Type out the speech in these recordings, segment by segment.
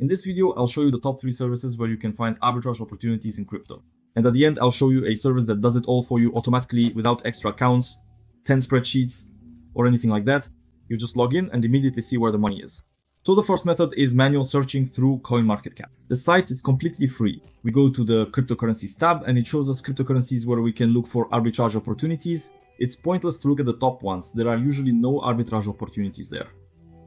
In this video, I'll show you the top 3 services where you can find arbitrage opportunities in crypto. And at the end, I'll show you a service that does it all for you automatically without extra accounts, 10 spreadsheets, or anything like that. You just log in and immediately see where the money is. So the first method is manual searching through CoinMarketCap. The site is completely free. We go to the cryptocurrencies tab and it shows us cryptocurrencies where we can look for arbitrage opportunities. It's pointless to look at the top ones. There are usually no arbitrage opportunities there.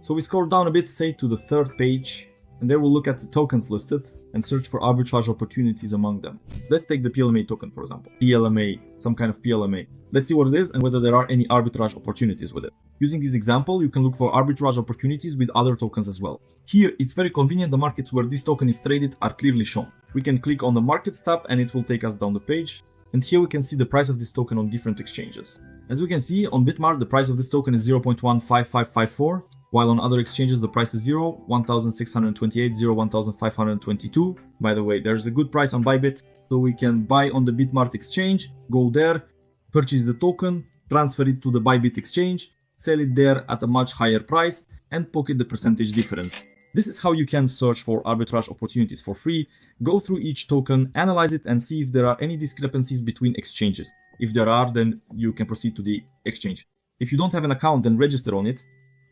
So we scroll down a bit, say to the 3rd page, and there we'll look at the tokens listed and search for arbitrage opportunities among them. Let's take the PLMA token, for example. PLMA, some kind of PLMA. Let's see what it is and whether there are any arbitrage opportunities with it. Using this example, you can look for arbitrage opportunities with other tokens as well. Here, it's very convenient. The markets where this token is traded are clearly shown. We can click on the Markets tab and it will take us down the page. And here we can see the price of this token on different exchanges. As we can see, on Bitmart, the price of this token is 0.15554, while on other exchanges the price is 0, 1,628, 0, 1,522. By the way, there's a good price on Bybit, so we can buy on the Bitmart exchange, go there, purchase the token, transfer it to the Bybit exchange, sell it there at a much higher price, and pocket the percentage difference. This is how you can search for arbitrage opportunities for free. Go through each token, analyze it, and see if there are any discrepancies between exchanges. If there are, then you can proceed to the exchange. If you don't have an account, then register on it,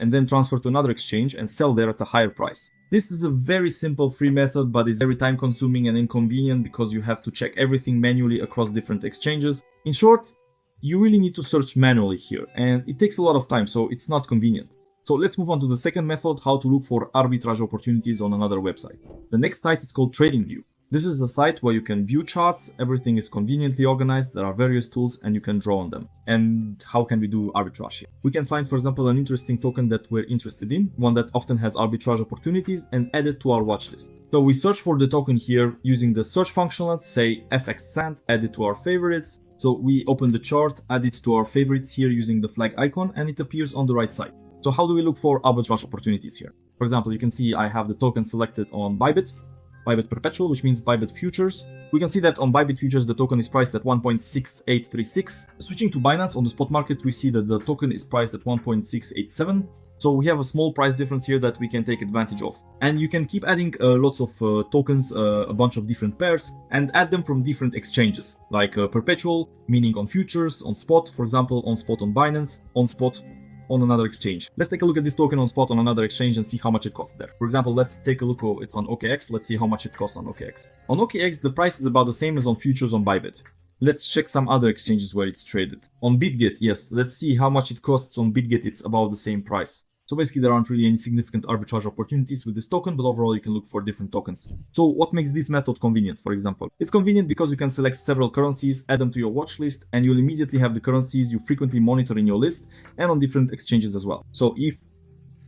and then transfer to another exchange and sell there at a higher price. This is a very simple free method, but it's very time consuming and inconvenient because you have to check everything manually across different exchanges. In short, you really need to search manually here, and it takes a lot of time, so it's not convenient. So let's move on to the second method, how to look for arbitrage opportunities on another website. The next site is called TradingView. This is a site where you can view charts, everything is conveniently organized, there are various tools and you can draw on them. And how can we do arbitrage here? We can find, for example, an interesting token that we're interested in, one that often has arbitrage opportunities, and add it to our watch list. So we search for the token here using the search function, let's say FXSand, add it to our favorites. So we open the chart, add it to our favorites here using the flag icon, and it appears on the right side. So how do we look for arbitrage opportunities here? For example, you can see I have the token selected on Bybit Perpetual, which means Bybit Futures. We can see that on Bybit Futures, the token is priced at 1.6836. Switching to Binance on the spot market, we see that the token is priced at 1.687. So we have a small price difference here that we can take advantage of. And you can keep adding lots of tokens, a bunch of different pairs, and add them from different exchanges, like Perpetual, meaning on futures, on spot, for example, on spot on Binance, on spot on another exchange. Let's take a look at this token on spot on another exchange and see how much it costs there. For example, let's take a look, it's on OKX. Let's see how much it costs on OKX. On OKX, the price is about the same as on futures on Bybit. Let's check some other exchanges where it's traded. On BitGet, yes, let's see how much it costs on BitGet. It's about the same price. So basically there aren't really any significant arbitrage opportunities with this token, but overall you can look for different tokens. So what makes this method convenient, for example? It's convenient because you can select several currencies, add them to your watch list, and you'll immediately have the currencies you frequently monitor in your list and on different exchanges as well. So if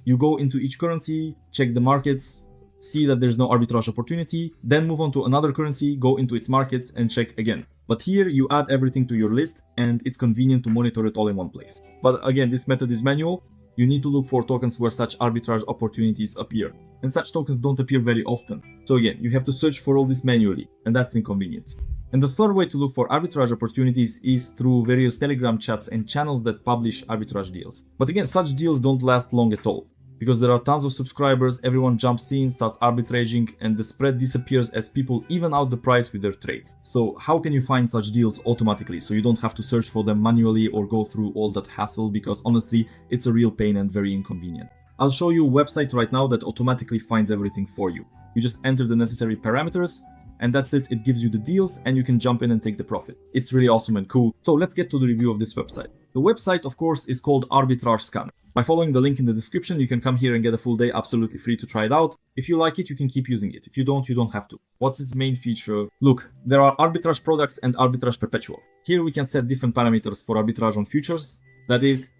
you go into each currency, check the markets, see that there's no arbitrage opportunity, then move on to another currency, go into its markets and check again. But here you add everything to your list and it's convenient to monitor it all in one place. But again, this method is manual. You need to look for tokens where such arbitrage opportunities appear. And such tokens don't appear very often. So again, you have to search for all this manually, and that's inconvenient. And the third way to look for arbitrage opportunities is through various Telegram chats and channels that publish arbitrage deals. But again, such deals don't last long at all, because there are tons of subscribers, everyone jumps in, starts arbitraging, and the spread disappears as people even out the price with their trades. So how can you find such deals automatically so you don't have to search for them manually or go through all that hassle, because honestly, it's a real pain and very inconvenient. I'll show you a website right now that automatically finds everything for you. You just enter the necessary parameters, and that's it. It gives you the deals and you can jump in and take the profit. It's really awesome and cool. So let's get to the review of this website. The website, of course, is called Arbitrage Scanner. By following the link in the description, you can come here and get a full day absolutely free to try it out. If you like it, you can keep using it. If you don't have to. What's its main feature? Look, there are arbitrage products and arbitrage perpetuals. Here we can set different parameters for arbitrage on futures. That is,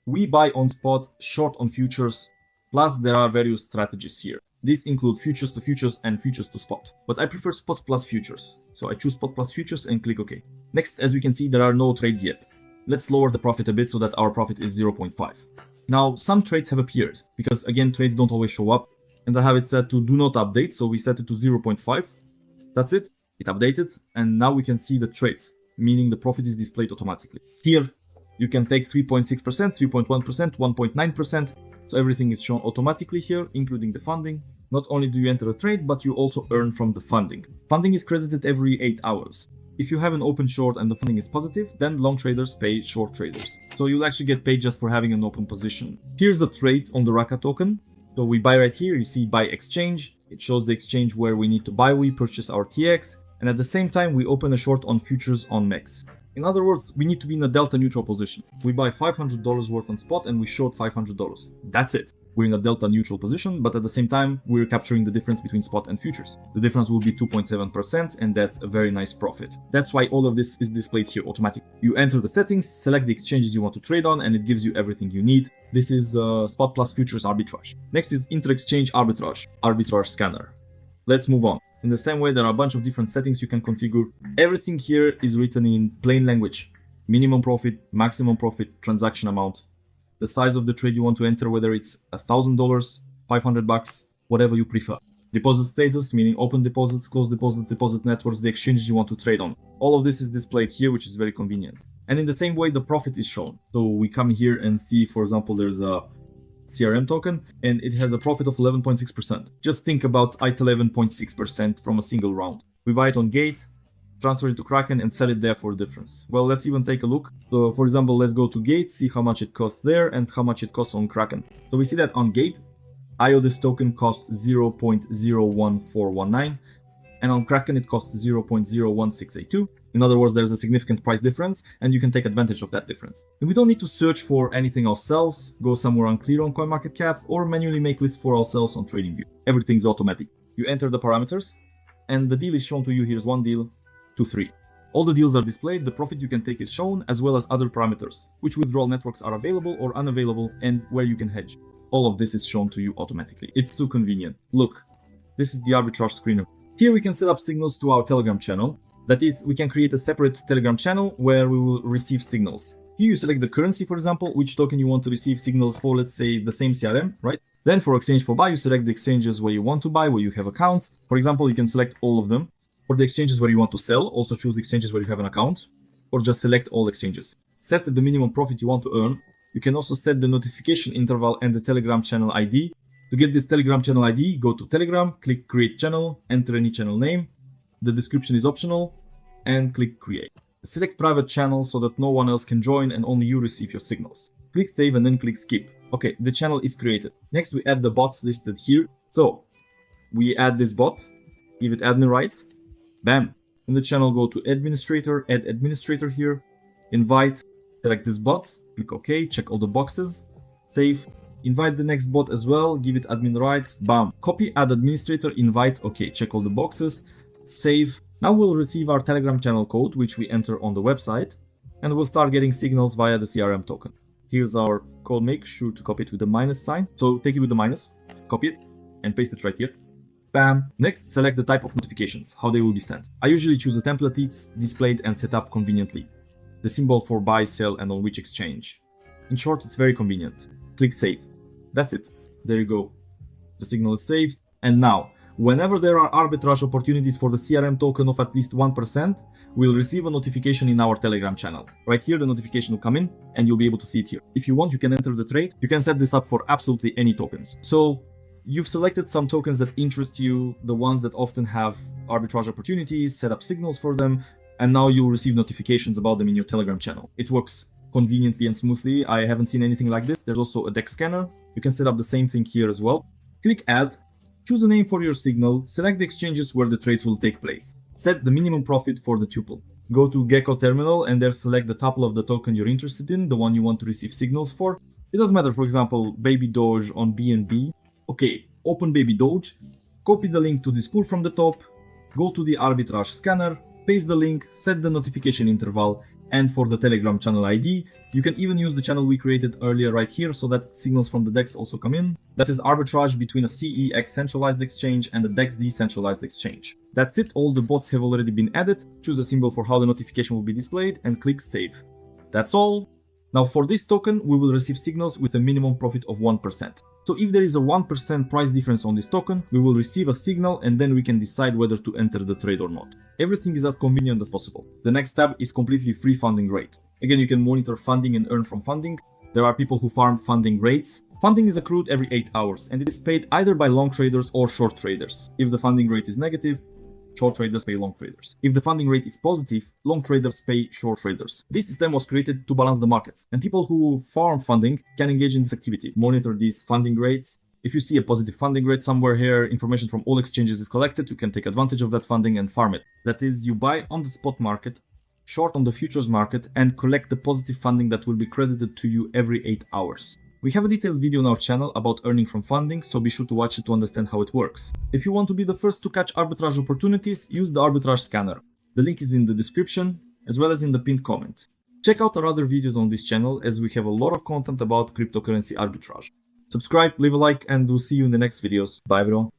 we buy on spot, short on futures, plus there are various strategies here. These include futures to futures and futures to spot, but I prefer spot plus futures. So I choose spot plus futures and click OK. Next, as we can see, there are no trades yet. Let's lower the profit a bit so that our profit is 0.5. Now, some trades have appeared because again, trades don't always show up, and I have it set to do not update. So we set it to 0.5. That's it. It updated. And now we can see the trades, meaning the profit is displayed automatically. Here, you can take 3.6%, 3.1%, 1.9%. So everything is shown automatically here, including the funding. Not only do you enter a trade, but you also earn from the funding. Funding is credited every 8 hours. If you have an open short and the funding is positive, then long traders pay short traders. So you'll actually get paid just for having an open position. Here's a trade on the Raka token. So we buy right here, you see buy exchange. It shows the exchange where we need to buy, we purchase our TX. And at the same time, we open a short on futures on MEX. In other words, we need to be in a delta neutral position. We buy $500 worth on spot and we short $500. That's it. We're in a delta neutral position, but at the same time, we're capturing the difference between spot and futures. The difference will be 2.7%, and that's a very nice profit. That's why all of this is displayed here automatically. You enter the settings, select the exchanges you want to trade on, and it gives you everything you need. This is spot plus futures arbitrage. Next is inter-exchange arbitrage, Arbitrage Scanner. Let's move on. In the same way, there are a bunch of different settings you can configure. Everything here is written in plain language. Minimum profit, maximum profit, transaction amount, the size of the trade you want to enter, whether it's $1,000, $500, whatever you prefer. Deposit status, meaning open deposits, closed deposits, deposit networks, the exchanges you want to trade on. All of this is displayed here, which is very convenient. And in the same way, the profit is shown. So we come here and see, for example, there's a CRM token and it has a profit of 11.6%. Just think about it, 11.6% from a single round. We buy it on Gate, transfer it to Kraken and sell it there for a difference. Well, let's even take a look. So for example, let's go to Gate, see how much it costs there and how much it costs on Kraken. So we see that on Gate, this token costs 0.01419 and on Kraken it costs 0.01682. In other words, there's a significant price difference and you can take advantage of that difference. And we don't need to search for anything ourselves, go somewhere unclear on CoinMarketCap or manually make lists for ourselves on TradingView. Everything's automatic. You enter the parameters and the deal is shown to you. Here's one deal, 2, 3. All the deals are displayed, the profit you can take is shown, as well as other parameters, which withdrawal networks are available or unavailable, and where you can hedge. All of this is shown to you automatically. It's so convenient. Look, this is the arbitrage screener. Here we can set up signals to our Telegram channel. That is, we can create a separate Telegram channel where we will receive signals. Here you select the currency, for example, which token you want to receive signals for, let's say the same CRM, right? Then for exchange for buy, you select the exchanges where you want to buy, where you have accounts. For example, you can select all of them. For the exchanges where you want to sell, also choose the exchanges where you have an account, or just select all exchanges. Set the minimum profit you want to earn. You can also set the notification interval and the Telegram channel ID. To get this Telegram channel ID, go to Telegram, click Create Channel, enter any channel name. The description is optional, and click Create. Select private channel so that no one else can join and only you receive your signals. Click Save and then click Skip. Okay, the channel is created. Next, we add the bots listed here. So, we add this bot, give it admin rights. Bam! In the channel, go to Administrator, add Administrator here, invite, select this bot, click OK, check all the boxes, save, invite the next bot as well, give it admin rights, bam! Copy, add Administrator, invite, OK, check all the boxes, save. Now we'll receive our Telegram channel code, which we enter on the website, and we'll start getting signals via the CRM token. Here's our code, make sure to copy it with the minus sign. So take it with the minus, copy it, and paste it right here. Bam. Next, select the type of notifications, how they will be sent. I usually choose a template it's displayed and set up conveniently. The symbol for buy, sell, and on which exchange. In short, it's very convenient. Click Save. That's it. There you go. The signal is saved. And now, whenever there are arbitrage opportunities for the CRM token of at least 1%, we'll receive a notification in our Telegram channel. Right here, the notification will come in and you'll be able to see it here. If you want, you can enter the trade. You can set this up for absolutely any tokens. So, you've selected some tokens that interest you, the ones that often have arbitrage opportunities, set up signals for them, and now you'll receive notifications about them in your Telegram channel. It works conveniently and smoothly. I haven't seen anything like this. There's also a deck scanner. You can set up the same thing here as well. Click Add, choose a name for your signal, select the exchanges where the trades will take place. Set the minimum profit for the tuple. Go to Gecko Terminal and there select the tuple of the token you're interested in, the one you want to receive signals for. It doesn't matter, for example, Baby Doge on BNB. Okay, open Baby Doge, copy the link to this pool from the top, go to the Arbitrage Scanner, paste the link, set the notification interval, and for the Telegram channel ID, you can even use the channel we created earlier right here so that signals from the DEX also come in. That is arbitrage between a CEX centralized exchange and a DEX decentralized exchange. That's it, all the bots have already been added. Choose a symbol for how the notification will be displayed and click Save. That's all. Now for this token, we will receive signals with a minimum profit of 1%. So if there is a 1% price difference on this token, we will receive a signal and then we can decide whether to enter the trade or not. Everything is as convenient as possible. The next tab is completely free funding rate. Again, you can monitor funding and earn from funding. There are people who farm funding rates. Funding is accrued every 8 hours and it is paid either by long traders or short traders. If the funding rate is negative, short traders pay long traders. If the funding rate is positive, long traders pay short traders. This system was created to balance the markets, and people who farm funding can engage in this activity, monitor these funding rates. If you see a positive funding rate somewhere here, information from all exchanges is collected, you can take advantage of that funding and farm it. That is, you buy on the spot market, short on the futures market, and collect the positive funding that will be credited to you every 8 hours. We have a detailed video on our channel about earning from funding, so be sure to watch it to understand how it works. If you want to be the first to catch arbitrage opportunities, use the Arbitrage Scanner. The link is in the description, as well as in the pinned comment. Check out our other videos on this channel, as we have a lot of content about cryptocurrency arbitrage. Subscribe, leave a like, and we'll see you in the next videos. Bye everyone.